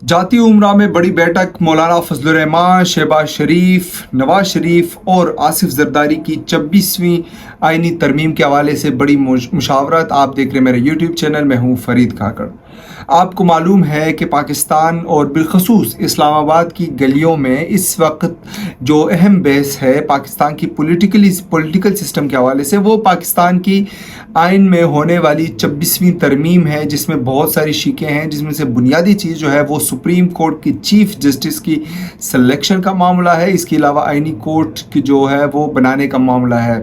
जाती उम्रा में बड़ी बैठक मौलाना फजल रहमान, शहबाज शरीफ, नवाज शरीफ और आसिफ जरदारी की 26वीं आइनी तरमीम के हवाले से बड़ी मुशावरत। आप देख रहे हैं मेरे यूट्यूब चैनल में हूँ फरीद काकड़। आपको मालूम है कि पाकिस्तान और बिलखसूस इस्लामाबाद की गलियों में इस वक्त जो अहम बहस है पाकिस्तान की पॉलिटिकल सिस्टम के हवाले से, वो पाकिस्तान की आइन में होने वाली 26वीं तरमीम है, जिसमें बहुत सारी शिकें हैं, जिसमें से बुनियादी चीज़ जो है वो सुप्रीम कोर्ट की चीफ जस्टिस की सिलेक्शन का मामला है। इसके अलावा आइनी कोर्ट की जो है वो बनाने का मामला है।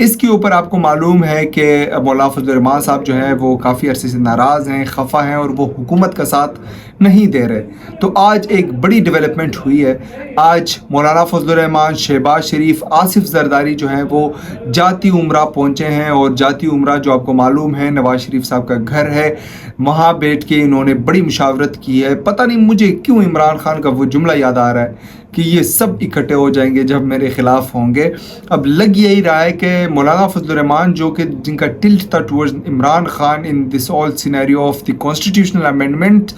इसके ऊपर आपको मालूम है कि मौलाना फजल रहमान साहब जो है वो काफ़ी अरसे से नाराज़ हैं, खफा हैं और वो हुकूमत का साथ नहीं दे रहे। तो आज एक बड़ी डेवलपमेंट हुई है। आज मौलाना फजल रहमान, शहबाज शरीफ, आसिफ जरदारी जो हैं वो जाती उम्रा पहुँचे हैं, और जाती उम्रा जो आपको मालूम है नवाज शरीफ साहब का घर है, वहाँ बैठ के इन्होंने बड़ी मुशावरत की है। पता नहीं मुझे क्यों इमरान खान का वो जुमला याद आ रहा है कि ये सब इकट्ठे हो जाएंगे जब मेरे ख़िलाफ़ होंगे। अब लग यही रहा है कि मौलाना फजल रहमान जो कि जिनका टिल्ट था towards Imran Khan in this all scenario of the constitutional amendment,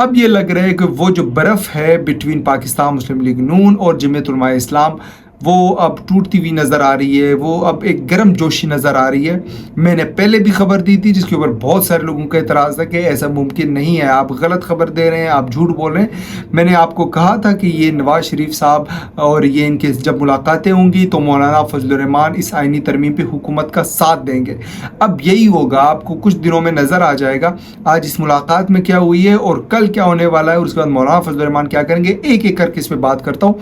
अब ये लग रहा है कि वो जो बर्फ़ है बिटवीन पाकिस्तान मुस्लिम लीग नून और जमीयत उलमा इस्लाम, वो अब टूटती हुई नज़र आ रही है। वो अब एक गर्म जोशी नज़र आ रही है। मैंने पहले भी खबर दी थी जिसके ऊपर बहुत सारे लोगों का एतराज़ था कि ऐसा मुमकिन नहीं है, आप गलत खबर दे रहे हैं, आप झूठ बोल रहे हैं। मैंने आपको कहा था कि ये नवाज शरीफ साहब और ये इनके जब मुलाकातें होंगी तो मौलाना फजल रहमान इस आइनी तरमीम पे हुकूमत का साथ देंगे। अब यही होगा, आपको कुछ दिनों में नज़र आ जाएगा आज इस मुलाकात में क्या हुई है और कल क्या होने वाला है, और उसके बाद मौलाना फजल रहमान क्या करेंगे। एक एक करके इस पर बात करता हूँ।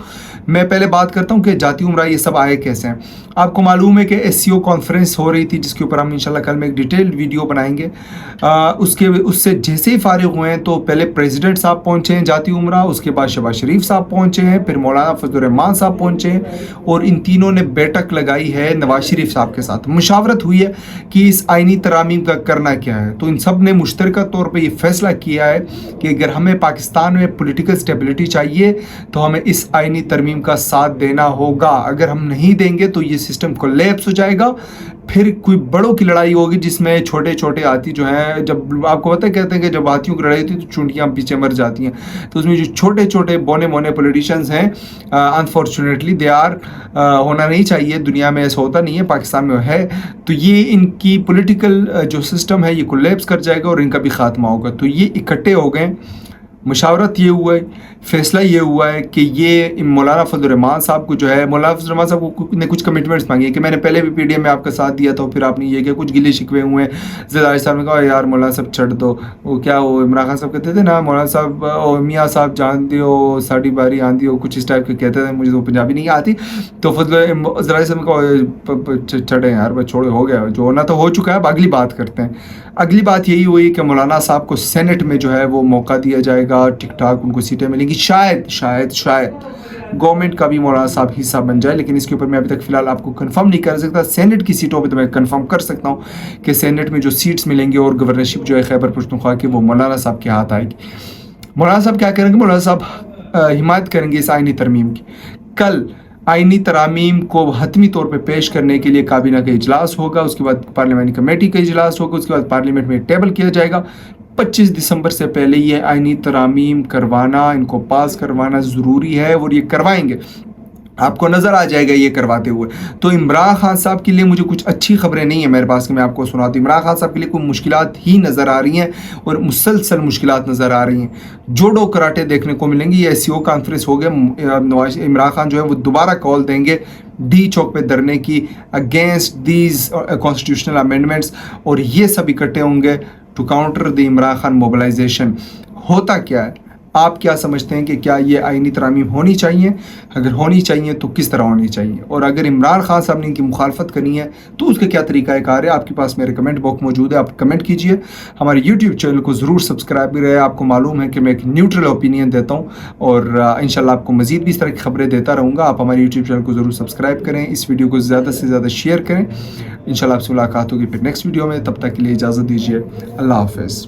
मैं पहले बात करता हूँ कि जाती उम्रा ये सब आए कैसे हैं। आपको मालूम है कि SCO कॉन्फ्रेंस हो रही थी जिसके ऊपर हम इंशाल्लाह कल में एक डिटेल्ड वीडियो बनाएंगे। उससे जैसे ही फारिग हुए हैं तो पहले प्रेसिडेंट साहब पहुँचे हैं जाती उम्रा, उसके बाद शहबाज शरीफ साहब पहुँचे हैं, फिर मौलाना फजल रहमान साहब पहुँचे हैं, और इन तीनों ने बैठक लगाई है नवाज शरीफ साहब के साथ। मुशावरत हुई है कि इस आइनी तरामीम का करना क्या है। तो इन सब ने मुश्तरका तौर पर यह फैसला किया है कि अगर हमें पाकिस्तान में पोलिटिकल स्टेबिलिटी चाहिए तो हमें इस आइनी तरमीम का साथ देना होगा। अगर हम नहीं देंगे तो ये सिस्टम कोलैप्स हो जाएगा, फिर कोई बड़ों की लड़ाई होगी जिसमें छोटे छोटे हाथी जो हैं, जब आपको पता है कहते हैं कि जब हाथियों की लड़ाई होती है तो चुंडियाँ पीछे मर जाती हैं। तो उसमें जो छोटे छोटे बोने मोने पॉलिटिशियंस हैं, अनफॉर्चुनेटली दे आर, होना नहीं चाहिए, दुनिया में ऐसा होता नहीं है, पाकिस्तान में है। तो ये इनकी पॉलिटिकल जो सिस्टम है ये कोलैप्स कर जाएगा और इनका भी खात्मा होगा। तो ये इकट्ठे हो गए, मुशावरत ये हुआ है, फैसला ये हुआ है कि ये मौलाना फजल रहमान साहब को जो है, मौलाना फजल रहमान साहब ने कुछ कमिटमेंट्स मांगी है कि मैंने पहले भी PDM में आपका साथ दिया था, फिर आपने ये किया, कुछ गिले शिकवे हुए हैं। जरदारी साहब ने कहा यार मौलाना साहब छड़ दो, वो क्या वो इमरान खान साहब कहते थे ना, मौलाना साहब ओ मियाँ साहब जान दियो साड़ी बारी आंधी हो, कुछ इस टाइप के कहते थे, मुझे तो पंजाबी नहीं आती। तो जरदारी साहब ने कहा छड़े यार बस छोड़ो, हो गया जो होना तो हो चुका है, अब अगली बात करते हैं। अगली बात यही हुई कि मौलाना साहब को सेनेट में जो है वो मौका दिया जाएगा, ठीक ठाक उनको सीटें मिलेंगी, शायद गवर्नमेंट का भी मौलाना साहब हिस्सा बन जाए। लेकिन इसके ऊपर मैं अभी तक फ़िलहाल आपको कंफर्म नहीं कर सकता। सेनेट की सीटों पे तो मैं कंफर्म कर सकता हूँ कि सेनेट में जो सीट्स मिलेंगी और गवर्नरशिप जो है खैबर पख्तूनख्वा की वो मौलाना साहब के हाथ आएगी। मौलाना साहब क्या करेंगे, मौलाना साहब हिमायत करेंगे इस आइनी तरमीम की। कल आइनी तरामीम को हतमी तौर पे पेश करने के लिए काबीना का इजलास होगा, उसके बाद पार्लियामेंट्री कमेटी का इजलास होगा, उसके बाद पार्लियामेंट में टेबल किया जाएगा। 25 दिसंबर से पहले ये आइनी तरामीम करवाना, इनको पास करवाना ज़रूरी है, और ये करवाएंगे, आपको नज़र आ जाएगा ये करवाते हुए। तो इमरान खान साहब के लिए मुझे कुछ अच्छी खबरें नहीं है मेरे पास कि मैं आपको सुनाती हूँ। इमरान खान साहब के लिए कोई मुश्किलात ही नज़र आ रही हैं, और मुसलसल मुश्किलात नज़र आ रही हैं। जोड़ो कराटे देखने को मिलेंगी। ये SCO कॉन्फ्रेंस हो गए, इमरान खान जो है वो दोबारा कॉल देंगे D चौक पे धरने की अगेंस्ट दीज कॉन्स्टिट्यूशनल अमेंडमेंट्स, और ये सब इकट्ठे होंगे to counter the Imran Khan mobilization. होता क्या है, आप क्या समझते हैं कि क्या ये आइनी तरामीम होनी चाहिए? अगर होनी चाहिए तो किस तरह होनी चाहिए, और अगर इमरान खान साहब ने इनकी मुखालफत करनी है तो उसका क्या तरीका कार है? आपके पास मेरे कमेंट बॉक्स मौजूद है, आप कमेंट कीजिए। हमारे यूट्यूब चैनल को ज़रूर सब्सक्राइब भी रहे। आपको मालूम है कि मैं एक न्यूट्रल ओपिनियन देता हूँ, और इंशाल्लाह आपको मज़ीद भी इस तरह की खबरें देता रहूँगा। आप हमारे यूट्यूब चैनल को ज़रूर सब्सक्राइब करें, इस वीडियो को ज़्यादा से ज़्यादा शेयर करें। इंशाल्लाह आपसे मुलाकात होगी फिर नेक्स्ट वीडियो में। तब तक के लिए इजाज़त दीजिए, अल्लाह हाफ़िज़।